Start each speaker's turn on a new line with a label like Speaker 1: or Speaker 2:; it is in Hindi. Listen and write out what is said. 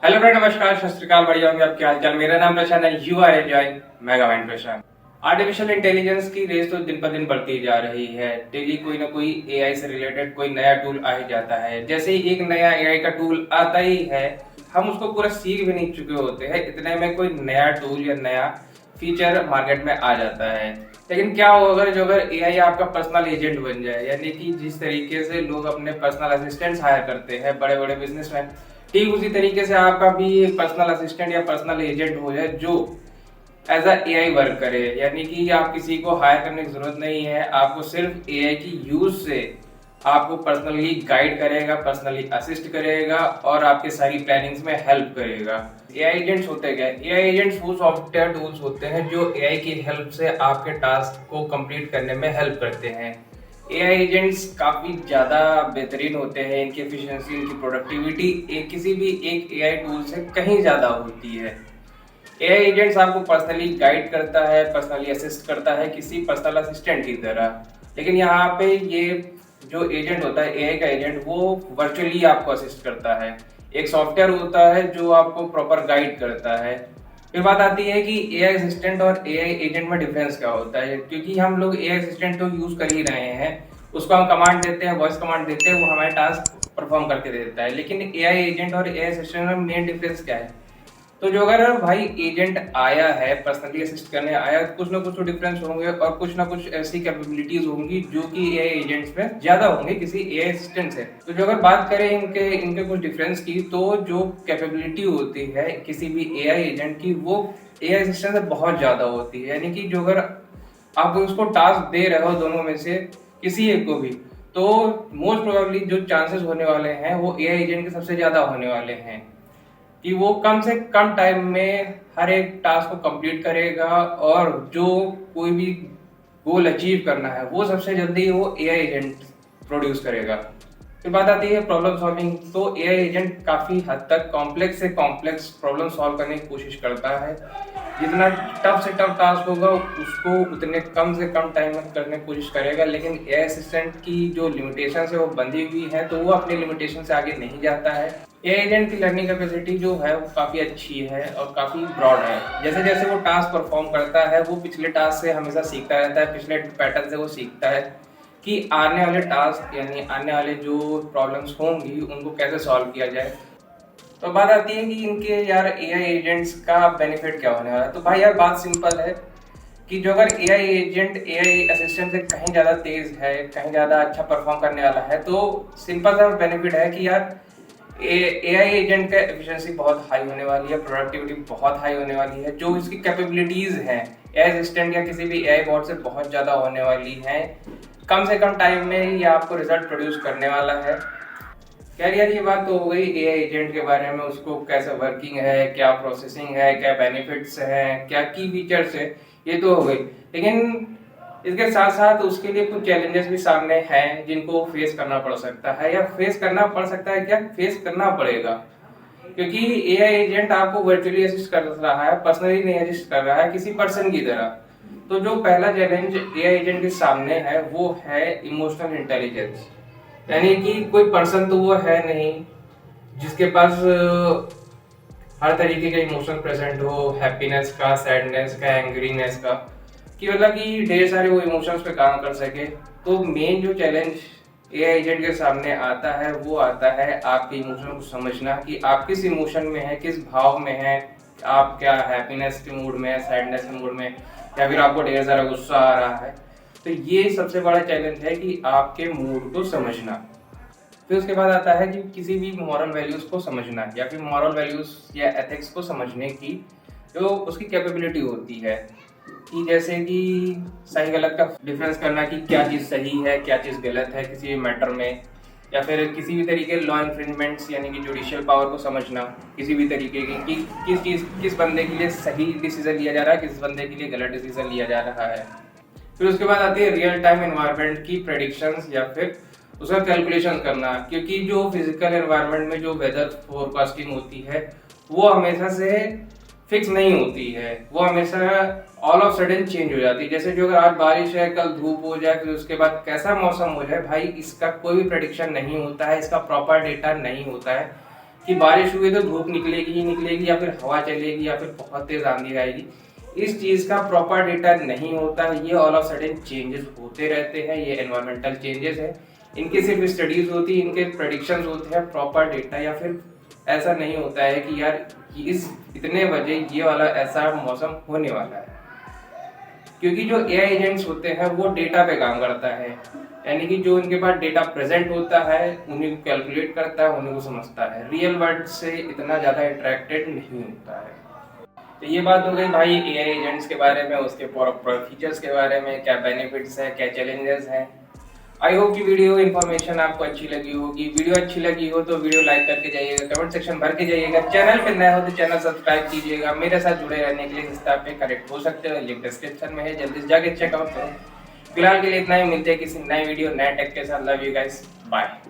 Speaker 1: हेलो फ्रेंड, नमस्कार, सत श्री अकाल, बढ़िया होंगे आपके हालचाल। मेरा नाम प्रशांत है, you are enjoying mega mind Prashant. Artificial intelligence की रेस तो दिन पर दिन बढ़ती जा रही है। डेली कोई ना कोई एआई से रिलेटेड कोई नया टूल आ ही जाता है। जैसे ही एक नया एआई का टूल आता ही है, हम उसको पूरा सीख भी नहीं चुके होते हैं, इतने में कोई नया टूल या नया फीचर मार्केट में आ जाता है। लेकिन क्या हो अगर एआई आपका पर्सनल एजेंट बन जाए, यानी कि जिस तरीके से लोग अपने पर्सनल असिस्टेंट्स हायर करते हैं बड़े बड़े बिजनेसमैन, ठीक उसी तरीके से आपका भी एक पर्सनल असिस्टेंट या पर्सनल एजेंट हो जाए जो एज अ एआई वर्क करे। यानी कि आप किसी को हायर करने की जरूरत नहीं है, आपको सिर्फ एआई की यूज से आपको पर्सनली गाइड करेगा, पर्सनली असिस्ट करेगा और आपके सारी प्लानिंग्स में हेल्प करेगा। एआई एजेंट्स होते क्या है? एआई एजेंट्स वो सॉफ्टवेयर टूल्स होते हैं जो एआई की हेल्प से आपके टास्क को कंप्लीट करने में हेल्प करते हैं। एआई एजेंट्स काफ़ी ज़्यादा बेहतरीन होते हैं, इनकी एफिशिएंसी, इनकी प्रोडक्टिविटी किसी भी एक एआई टूल से कहीं ज़्यादा होती है। एआई एजेंट्स आपको पर्सनली गाइड करता है, पर्सनली असिस्ट करता है किसी पर्सनल असिस्टेंट की तरह। लेकिन यहाँ पे ये जो एजेंट होता है, एआई का एजेंट, वो वर्चुअली आपको असिस्ट करता है। एक सॉफ्टवेयर होता है जो आपको प्रॉपर गाइड करता है। फिर बात आती है कि एआई असिस्टेंट और एआई एजेंट में डिफरेंस क्या होता है, क्योंकि हम लोग एआई असिस्टेंट तो यूज कर ही रहे हैं, उसको हम कमांड देते हैं, वॉइस कमांड देते हैं, वो हमारे टास्क परफॉर्म करके दे देता है। लेकिन एआई एजेंट और एआई असिस्टेंट में मेन डिफरेंस क्या है? तो जो अगर भाई एजेंट आया है, पर्सनली असिस्ट करने आया, कुछ ना कुछ तो डिफरेंस होंगे और कुछ ना कुछ ऐसी कैपेबिलिटीज होंगी जो कि एआई एजेंट्स में ज्यादा होंगे किसी एआई असिस्टेंट से। तो जो अगर बात करें इनके इनके कुछ डिफरेंस की, तो जो कैपेबिलिटी होती है किसी भी एआई एजेंट की, वो एआई असिस्टेंट से बहुत ज्यादा होती है। यानी कि जो अगर आप उसको टास्क दे रहे हो दोनों में से किसी एक को भी, तो मोस्ट प्रोबेबली जो चांसेस होने वाले हैं वो एआई एजेंट के सबसे ज्यादा होने वाले हैं कि वो कम से कम टाइम में हर एक टास्क को कंप्लीट करेगा और जो कोई भी गोल अचीव करना है वो सबसे जल्दी वो एआई एजेंट प्रोड्यूस करेगा। फिर बात आती है प्रॉब्लम सॉल्विंग। तो एआई एजेंट काफी हद तक कॉम्प्लेक्स से कॉम्प्लेक्स प्रॉब्लम सॉल्व करने की कोशिश करता है। जितना टफ से टफ टास्क होगा उसको उतने कम से कम टाइम में करने की कोशिश करेगा। लेकिन एआई असिस्टेंट की जो लिमिटेशन है वो बंधी हुई है, तो वो अपनी लिमिटेशन से आगे नहीं जाता है। एआई एजेंट की लर्निंग कैपेसिटी जो है वो काफ़ी अच्छी है और काफ़ी ब्रॉड है। जैसे जैसे वो टास्क परफॉर्म करता है, वो पिछले टास्क से हमेशा सीखता रहता है, पिछले पैटर्न से वो सीखता है कि आने वाले टास्क यानी आने वाले जो प्रॉब्लम्स होंगी उनको कैसे सॉल्व किया जाए। तो बात आती है कि इनके यार एआई एजेंट्स का बेनिफिट क्या होने वाला है। तो भाई यार बात सिंपल है कि जो अगर एआई एजेंट एआई असिस्टेंट से कहीं ज़्यादा तेज है, कहीं ज़्यादा अच्छा परफॉर्म करने वाला है, तो सिंपल सा बेनिफिट है कि यार एआई एजेंट का एफिशिएंसी बहुत हाई होने वाली है, प्रोडक्टिविटी बहुत हाई होने वाली है। जो इसकी कैपेबिलिटीज हैं एआई असिस्टेंट या किसी भी एआई बॉट से बहुत ज़्यादा होने वाली हैं। कम से कम टाइम में ही आपको रिजल्ट प्रोड्यूस करने वाला है। खैर यार, ये बात तो हो गई एआई एजेंट के बारे में, उसको कैसे वर्किंग है, क्या प्रोसेसिंग है, क्या बेनिफिट्स हैं, क्या की फीचर्स है, ये तो हो गई। लेकिन इसके साथ साथ उसके लिए कुछ चैलेंजेस भी सामने हैं जिनको फेस करना पड़ सकता है, या फेस करना पड़ सकता है, क्या फेस करना पड़ेगा, क्योंकि एआई एजेंट आपको वर्चुअली असिस्ट कर रहा है, पर्सनली नहीं असिस्ट कर रहा है किसी पर्सन की तरह। तो जो पहला चैलेंज एआई एजेंट के सामने है वो है इमोशनल इंटेलिजेंस। यानी कि कोई पर्सन तो वो है नहीं जिसके पास हर तरीके का इमोशन प्रेजेंट हो, हैप्पीनेस का, सैडनेस का, एंग्रीनेस का, कि मतलब कि ढेर सारे वो इमोशंस पे काम कर सके। तो मेन जो चैलेंज एआई एजेंट के सामने आता है वो आता है आपके इमोशन को समझना, कि आप किस इमोशन में है, किस भाव में है। आप क्या हैप्पीनेस के मूड में है, सैडनेस के मूड में, या फिर आपको ढेर सारा गुस्सा आ रहा है। तो ये सबसे बड़ा चैलेंज है कि आपके मूड को समझना। फिर उसके बाद आता है कि किसी भी मॉरल वैल्यूज को समझना, या फिर मॉरल वैल्यूज या एथिक्स को समझने की जो उसकी कैपेबिलिटी होती है, कि जैसे कि सही गलत का डिफरेंस करना, कि क्या चीज़ सही है, क्या चीज़ गलत है किसी भी मैटर में, या फिर किसी भी तरीके लॉ इन्फ्रिंजमेंट्स यानी कि जुडिशियल पावर को समझना किसी भी तरीके की, कि किस चीज़ किस बंदे के लिए सही डिसीजन लिया जा रहा है, किस बंदे के लिए गलत डिसीजन लिया जा रहा है। फिर उसके बाद आती है रियल टाइम एनवायरनमेंट की प्रेडिक्शंस या फिर उसका कैलकुलेशन करना, क्योंकि जो फिजिकल एनवायरनमेंट में जो वेदर फोरकास्टिंग होती है वो हमेशा से फिक्स नहीं होती है, वो हमेशा ऑल ऑफ सडन चेंज हो जाती है। जैसे जो अगर आज बारिश है, कल धूप हो जाए, फिर उसके बाद कैसा मौसम हो जाए, भाई इसका कोई भी प्रेडिक्शन नहीं होता है, इसका प्रॉपर डेटा नहीं होता है। कि बारिश हुई तो धूप निकलेगी ही निकलेगी, या फिर हवा चलेगी, या फिर बहुत तेज आंधी आएगी। इस चीज का प्रॉपर डेटा नहीं होता है। ये ऑल ऑफ सडन चेंजेस होते रहते हैं, ये एनवायरमेंटल चेंजेस है। इनकी सिर्फ स्टडीज होती है, इनके प्रेडिक्शंस होते हैं, प्रॉपर डेटा या फिर ऐसा नहीं होता है कि यार इस इतने बजे ये वाला ऐसा मौसम होने वाला है। क्योंकि जो एआई एजेंट्स होते हैं वो डेटा पे काम करता है, यानी कि जो उनके पास डेटा प्रेजेंट होता है उन्हीं को कैलकुलेट करता है, उन्हीं को समझता है, रियल वर्ल्ड से इतना ज़्यादा इंटरेक्टेड नहीं होता है। तो ये बात हो गई भाई एआई एजेंट्स के बारे में, उसके प्रॉपर फीचर्स के बारे में, क्या बेनिफिट्स हैं, क्या चैलेंजेस हैं। आई होप कि वीडियो इन्फॉर्मेशन आपको अच्छी लगी होगी। वीडियो अच्छी लगी हो तो वीडियो लाइक करके जाइएगा, कमेंट सेक्शन भर के जाइएगा। चैनल पे नए हो तो चैनल सब्सक्राइब कीजिएगा। मेरे साथ जुड़े रहने के लिए इंस्टा पे कनेक्ट हो सकते हो, लिंक डिस्क्रिप्शन में है, जल्दी से जाके चेकआउट करो। फिलहाल के लिए इतना ही, मिलते हैं किसी नए वीडियो नए टेक के साथ। Love you guys, bye.